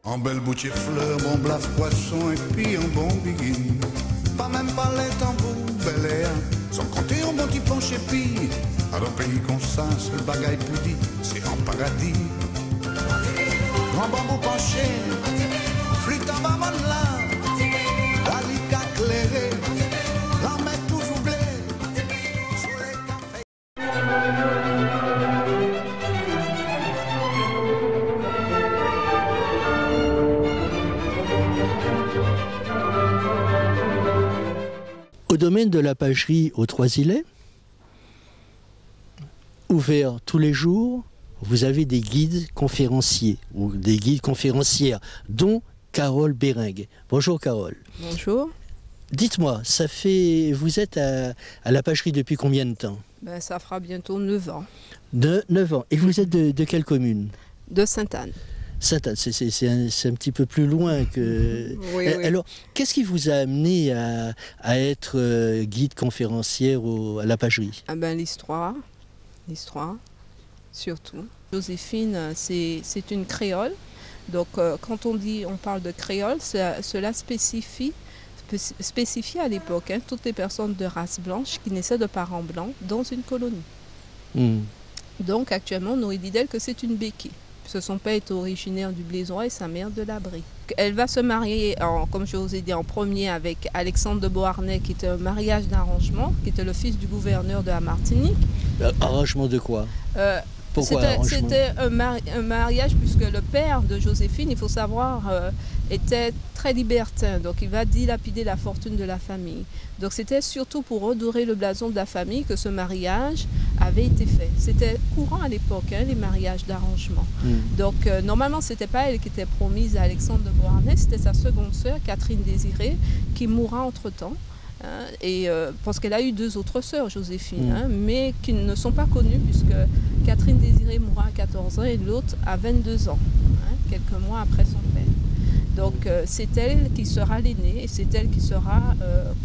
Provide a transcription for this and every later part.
En belle bouche fleurs, bon blaf poisson et puis un bon biguine. Pas même pas les tambours, bel air, sans compter un bon petit plancher puis. À un pays comme ça, seul bagaille pour dire, c'est en paradis. Grand bambou penché, flûte en bas là, dalica clairé, la mer toujours blé, soleil café. Au domaine de la pagerie aux Trois-Îlets, ouvert tous les jours, vous avez des guides conférenciers ou des guides conférencières, dont Carole Béringue. Bonjour Carole. Bonjour. Dites-moi, vous êtes à la pagerie depuis combien de temps? Ça fera bientôt 9 ans. De 9 ans. Et vous êtes de quelle commune? De Sainte-Anne. Sainte-Anne, c'est un petit peu plus loin que... Oui, oui. Alors, qu'est-ce qui vous a amené à être guide conférencière à la pagerie? L'histoire, surtout. Joséphine, c'est une créole. Donc, quand on parle de créole, cela spécifie à l'époque toutes les personnes de race blanche qui naissaient de parents blancs dans une colonie. Donc, actuellement, on aurait dit d'elle que c'est une béquille. Son père est originaire du Blésois et sa mère de l'Abri. Elle va se marier, comme je vous ai dit, en premier avec Alexandre de Beauharnais, qui était un mariage d'arrangement, qui était le fils du gouverneur de la Martinique. Arrangement de quoi? C'était un mariage puisque le père de Joséphine, il faut savoir, était très libertin. Donc il va dilapider la fortune de la famille. Donc c'était surtout pour redorer le blason de la famille que ce mariage avait été fait. C'était courant à l'époque, les mariages d'arrangement. Donc normalement, ce n'était pas elle qui était promise à Alexandre de Beauharnais, c'était sa seconde sœur, Catherine Désirée, qui mourra entre-temps. Parce qu'elle a eu 2 autres sœurs, Joséphine, mais qui ne sont pas connues puisque Catherine Désirée mourra à 14 ans et l'autre à 22 ans, quelques mois après son père. Donc c'est elle qui sera l'aînée et c'est elle qui sera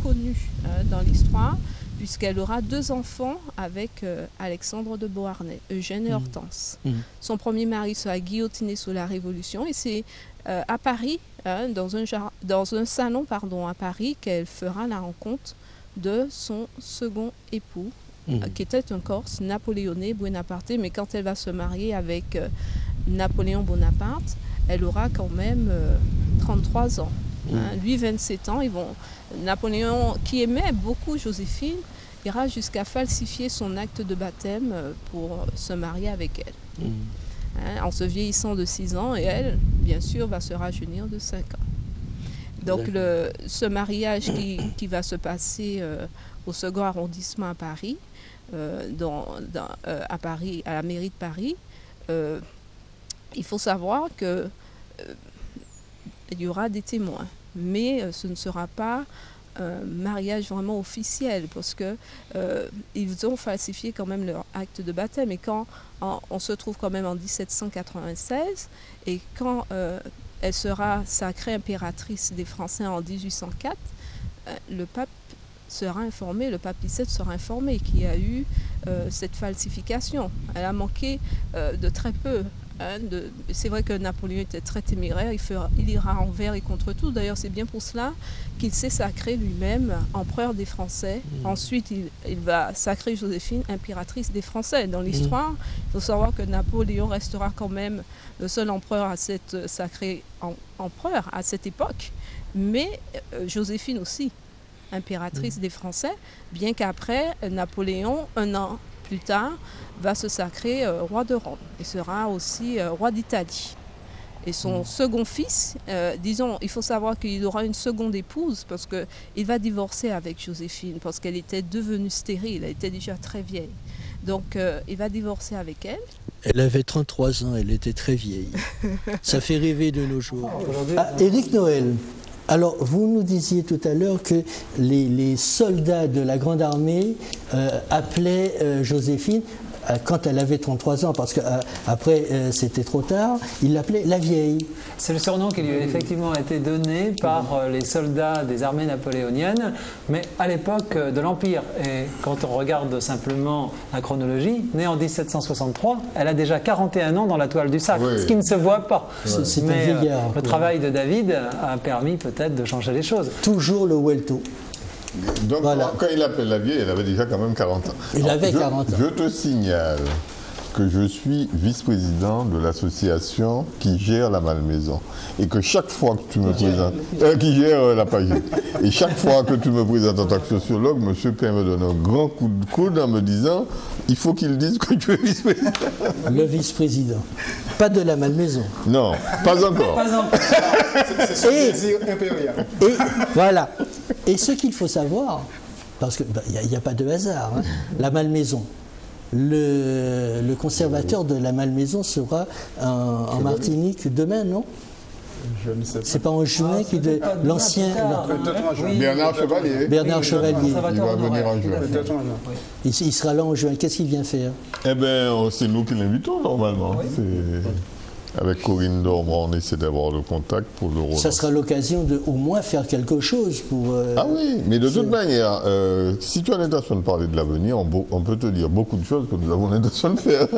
connue dans l'histoire puisqu'elle aura 2 enfants avec Alexandre de Beauharnais, Eugène et Hortense. Son premier mari sera guillotiné sous la Révolution et c'est à Paris, dans un salon à Paris, qu'elle fera la rencontre de son second époux, qui était un Corse, Napoléonais Bonaparte, mais quand elle va se marier avec Napoléon Bonaparte, elle aura quand même 33 ans. Lui, 27 ans. Napoléon, qui aimait beaucoup Joséphine, ira jusqu'à falsifier son acte de baptême pour se marier avec elle. En se vieillissant de 6 ans, et elle, bien sûr, va se rajeunir de 5 ans. Donc ce mariage qui va se passer au second arrondissement à Paris, à la mairie de Paris, il faut savoir qu'il y aura des témoins, mais ce ne sera pas un mariage vraiment officiel parce que ils ont falsifié quand même leur acte de baptême. Et quand on se trouve quand même en 1796 et quand elle sera sacrée impératrice des Français en 1804, le pape sera informé, le pape XVII sera informé qu'il y a eu cette falsification. Elle a manqué de très peu. C'est vrai que Napoléon était très téméraire, il ira envers et contre tout. D'ailleurs, c'est bien pour cela qu'il s'est sacré lui-même empereur des Français. Ensuite, il va sacrer Joséphine impératrice des Français. Dans l'histoire, il faut savoir que Napoléon restera quand même le seul empereur à s'être sacré empereur à cette époque, mais Joséphine aussi, impératrice des Français, bien qu'après, Napoléon, 1 an plus tard, va se sacrer roi de Rome et sera aussi roi d'Italie. Et son second fils, il faut savoir qu'il aura une seconde épouse parce qu'il va divorcer avec Joséphine parce qu'elle était devenue stérile, elle était déjà très vieille. Donc il va divorcer avec elle. Elle avait 33 ans, elle était très vieille. Ça fait rêver de nos jours. Éric Noël, alors vous nous disiez tout à l'heure que les soldats de la Grande Armée appelaient Joséphine quand elle avait 33 ans, parce qu'après c'était trop tard, il l'appelait la vieille. C'est le surnom qui lui a effectivement été donné par les soldats des armées napoléoniennes, mais à l'époque de l'Empire. Et quand on regarde simplement la chronologie, née en 1763, elle a déjà 41 ans dans la toile du sac, ce qui ne se voit pas. C'est un mais vieillard. Le travail de David a permis peut-être de changer les choses. Toujours le Welto. Donc, quand il appelle la vieille, elle avait déjà quand même 40 ans. Il avait 40 ans. Je te signale que je suis vice-président de l'association qui gère la Malmaison. Et que chaque fois que tu me présentes... qui gère la page. Et chaque fois que tu me présentes en tant que sociologue, monsieur Père me donne un grand coup de coude en me disant il faut qu'il dise que tu es vice-président. Le vice-président. Pas de la Malmaison. Non, pas encore. Pas encore. C'est son désir impérial. Et voilà. Et ce qu'il faut savoir, parce qu'il n'y a pas de hasard, hein, la Malmaison. Le conservateur de la Malmaison sera en Martinique demain, non? Je ne sais pas. C'est pas en juin l'ancien Bernard Chevalier. Bernard Chevalier. Il va venir en juin. Il sera là en juin. Qu'est-ce qu'il vient faire? Eh bien, c'est nous qui l'invitons normalement. Avec Corinne Dormand, on essaie d'avoir le contact pour le relancer. Ça sera l'occasion de au moins faire quelque chose pour... Ah oui, mais de toute manière, si tu as l'intention de parler de l'avenir, on peut te dire beaucoup de choses que nous avons l'intention de faire.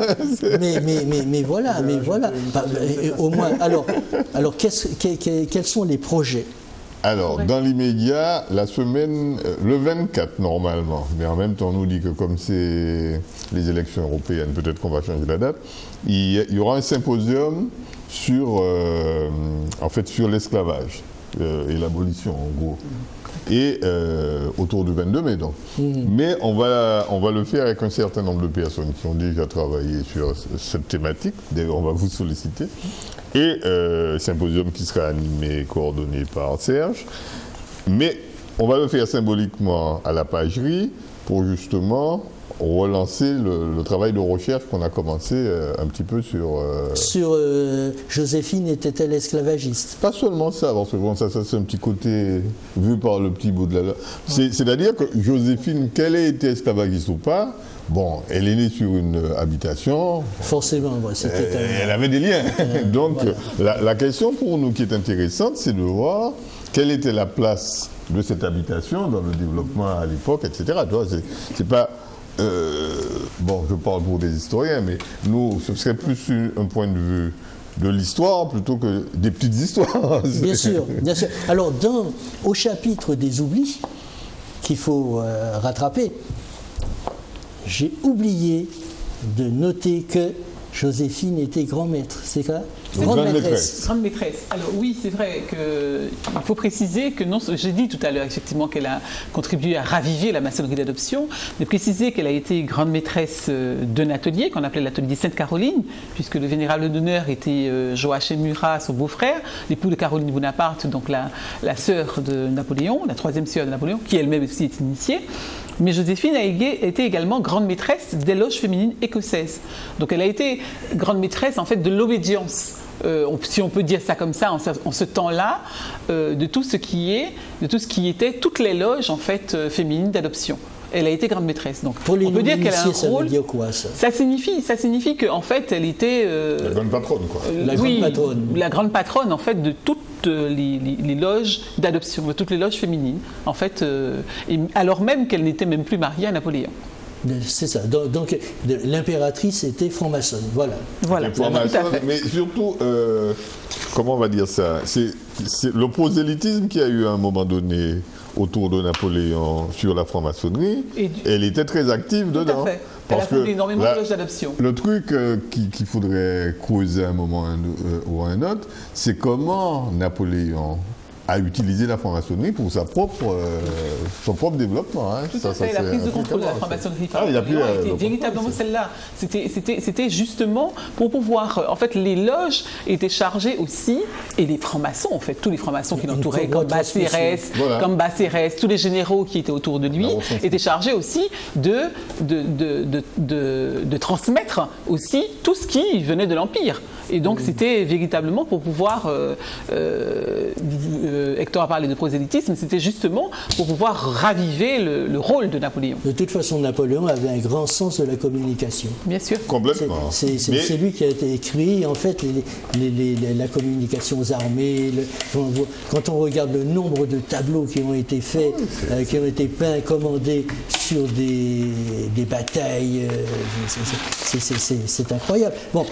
mais voilà. Au moins, alors quels sont les projets? Alors, dans l'immédiat, la semaine, le 24 normalement, mais en même temps on nous dit que comme c'est les élections européennes, peut-être qu'on va changer la date, il y aura un symposium sur l'esclavage et l'abolition en gros. Et autour du 22 mai donc. Mais on va le faire avec un certain nombre de personnes qui ont déjà travaillé sur cette thématique. D'ailleurs, on va vous solliciter. Et symposium qui sera animé et coordonné par Serge. Mais on va le faire symboliquement à la pagerie pour justement relancer le travail de recherche qu'on a commencé un petit peu sur... Joséphine était-elle esclavagiste? Pas seulement ça, parce que bon, ça c'est un petit côté vu par le petit bout de la... C'est-à-dire que Joséphine, qu'elle ait été esclavagiste ou pas, bon, elle est née sur une habitation. Forcément, c'était elle avait des liens. Donc, voilà. la question pour nous qui est intéressante, c'est de voir quelle était la place de cette habitation dans le développement à l'époque, etc. C'est pas... bon, je parle pour des historiens, mais nous, ce serait plus un point de vue de l'histoire plutôt que des petites histoires. Bien sûr, bien sûr. Alors, au chapitre des oublis qu'il faut rattraper, j'ai oublié de noter que Joséphine était grand-maître, c'est ça? Grande maîtresse. Grande maîtresse. Alors oui, c'est vrai qu'il faut préciser que non, j'ai dit tout à l'heure effectivement qu'elle a contribué à raviver la maçonnerie d'adoption, mais préciser qu'elle a été grande maîtresse d'un atelier qu'on appelait l'atelier Sainte-Caroline, puisque le vénérable d'honneur était Joachim Murat, son beau-frère, l'époux de Caroline Bonaparte, donc la sœur de Napoléon, la troisième sœur de Napoléon, qui elle-même aussi est initiée. Mais Joséphine a été également grande maîtresse des loges féminines écossaises. Donc elle a été grande maîtresse en fait de l'obédience. Si on peut dire ça comme ça, en ce temps-là, de tout ce qui était toutes les loges en fait féminines d'adoption. Elle a été grande maîtresse. Donc, pour les on peut dire qu'elle a un ça rôle. Veut dire quoi, ça signifie qu'en fait, elle était la grande patronne, quoi. Grande patronne. La grande patronne, en fait, de toutes les loges d'adoption, de toutes les loges féminines, en fait, alors même qu'elle n'était même plus mariée à Napoléon. C'est ça. Donc l'impératrice était franc-maçonne. Voilà. Voilà. Tout à fait. Mais surtout, comment on va dire ça? C'est le prosélytisme qui a eu à un moment donné autour de Napoléon sur la franc-maçonnerie. Elle était très active dedans. Tout à fait. Elle a fondé énormément de loges d'adoption. Le truc qu'il faudrait creuser à un moment ou à un autre, c'est comment Napoléon a utilisé la franc-maçonnerie pour son propre développement. Hein. Tout à fait, la prise de contrôle de la franc-maçonnerie par Napoléon était véritablement celle-là. C'était justement pour pouvoir... En fait, les loges étaient chargées aussi, et les francs-maçons, en fait, tous les francs-maçons qui l'entouraient, comme Bacérès, tous les généraux qui étaient autour de lui, étaient chargés aussi de transmettre aussi tout ce qui venait de l'Empire. Et donc, c'était véritablement pour pouvoir Hector a parlé de prosélytisme, c'était justement pour pouvoir raviver le rôle de Napoléon. De toute façon, Napoléon avait un grand sens de la communication. Bien sûr. Complètement. C'est lui qui a écrit, en fait, la communication aux armées. Quand on regarde le nombre de tableaux qui ont été faits, qui ont été peints, commandés sur des batailles, c'est incroyable. Bon.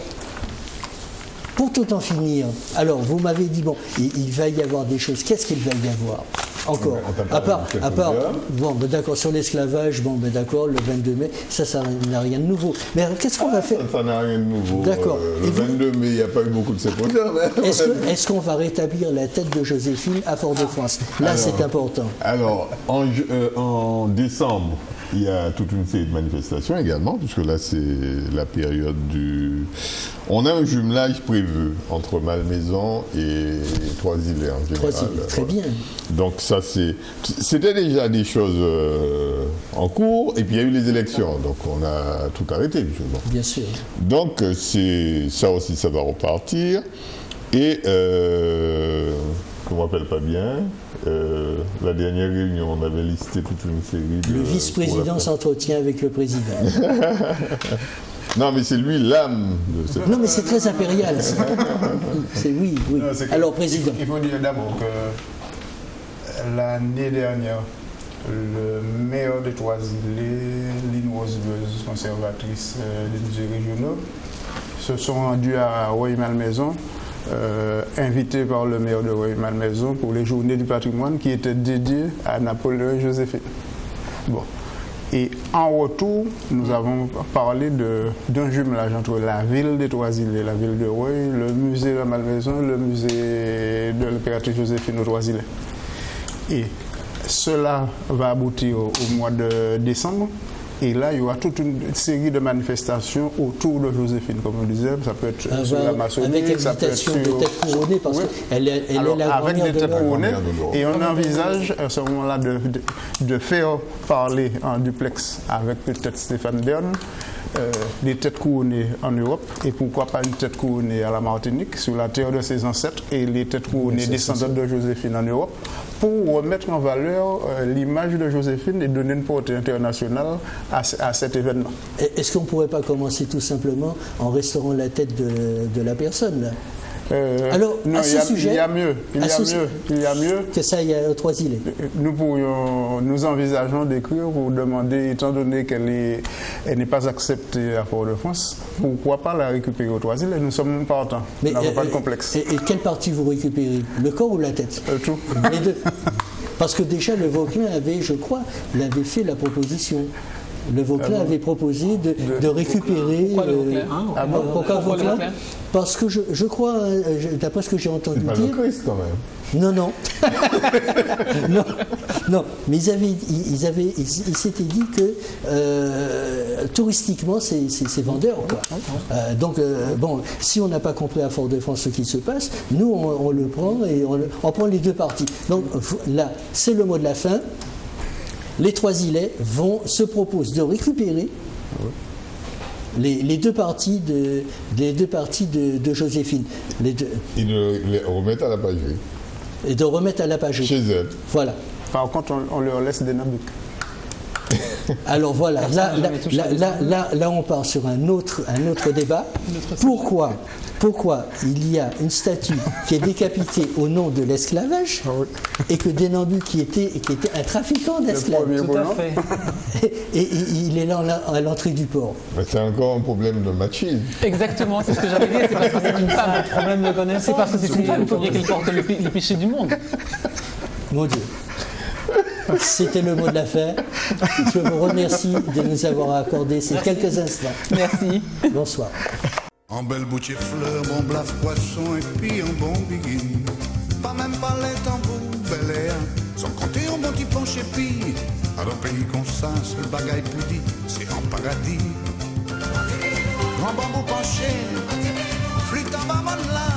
Pour tout en finir, alors vous m'avez dit, bon, il va y avoir des choses. Qu'est-ce qu'il va y avoir encore? À part, bon, ben d'accord, sur l'esclavage, bon, ben d'accord, le 22 mai, ça n'a rien de nouveau. Mais alors, qu'est-ce qu'on va faire? Ça n'a rien de nouveau. D'accord. Le 22 mai, il n'y a pas eu beaucoup de sépultures. Est-ce qu'on va rétablir la tête de Joséphine à Fort-de-France? Là, c'est important. Alors, en décembre, il y a toute une série de manifestations également, puisque là, c'est la période du... On a un jumelage prévu entre Malmaison et Trois-Îlets en général. Trois-Îlets, très bien. Donc ça, c'était déjà des choses en cours, et puis il y a eu les élections, donc on a tout arrêté. Bon. Bien sûr. Donc ça aussi, ça va repartir. Et, je ne me rappelle pas bien, la dernière réunion, on avait listé toute une série de... Le vice-président s'entretient avec le président. Non, mais c'est lui l'âme de cette... Non, mais c'est très impérial. Oui. Non, alors, président. Il faut dire d'abord que l'année dernière, le maire de Trois-Îlets, Lynn Rosebeuse, conservatrice des musées régionaux, se sont rendus à Rueil-Malmaison, invités par le maire de Rueil-Malmaison pour les journées du patrimoine qui étaient dédiées à Napoléon et Joséphine. Bon. Et en retour, nous avons parlé d'un jumelage entre la ville de Trois-Îlets, la ville de Rueil, le musée de la Malmaison, le musée de l'impératrice Joséphine de Trois-Îlets. Et cela va aboutir au mois de décembre. Et là, il y aura toute une série de manifestations autour de Joséphine, comme on disait. Ça peut être sur la maçonnerie, avec ça peut être sur... des têtes couronnées, parce qu'elle est la avec des têtes couronnées. l'Europe. Et on envisage à ce moment-là de faire parler en duplex avec peut-être Stéphane Bern, des têtes couronnées en Europe, et pourquoi pas une tête couronnée à la Martinique, sur la terre de ses ancêtres, et les têtes couronnées descendantes de Joséphine en Europe, pour remettre en valeur l'image de Joséphine et donner une portée internationale à cet événement. Est-ce qu'on ne pourrait pas commencer tout simplement en restaurant la tête de la personne, là? Alors, non, à ce sujet, il y a mieux. que ça, il y a Trois-Îlets. Nous envisageons d'écrire pour demander, étant donné qu'elle n'est pas acceptée à Fort-de-France, pourquoi pas la récupérer aux Trois-Îlets? Nous sommes partants. Nous n'avons pas de complexe. Et quelle partie vous récupérez? Le corps ou la tête? Tout. Les deux. Parce que déjà, le Vauquelin avait, je crois, fait la proposition. Le Vauquelin avait proposé de récupérer... Pourquoi Vauquelin? Parce que je crois, d'après ce que j'ai entendu C'est pas dire... le Christ, quand même. Non. non, mais ils s'étaient dit que touristiquement, c'est vendeur, quoi. Donc, bon, si on n'a pas compris à Fort-de-France ce qui se passe, nous, on le prend et on prend les deux parties. Donc là, c'est le mot de la fin. Les Trois-Îlets se proposent de récupérer les deux parties de Joséphine. Ils les remettent à la pagerie. Et de remettre à la pagerie. Chez elle. Voilà. Par contre, on leur laisse des nabucs. Alors voilà, là on part sur un autre débat. Pourquoi il y a une statue qui est décapitée au nom de l'esclavage et que Denambu qui était un trafiquant d'esclaves, Tout à fait. et il est là à l'entrée du port. Mais c'est encore un problème de machisme. Exactement, c'est ce que j'avais dit, c'est parce que c'est une femme. Problème de connaissance. C'est parce que c'est une femme, il faudrait qu'elle porte les péchés du monde. Mon Dieu. C'était le mot de la fin. Je vous remercie de nous avoir accordé ces quelques instants. Merci. Bonsoir. En belle bouche et fleurs, bon blaf poisson et puis un bon biguine. Pas même pas les tambours, bel et un. Sans compter un bon petit penché puis. À un pays comme ça, seul bagaille plus dit, c'est en paradis. Grand bambou penché, flûte en bas là.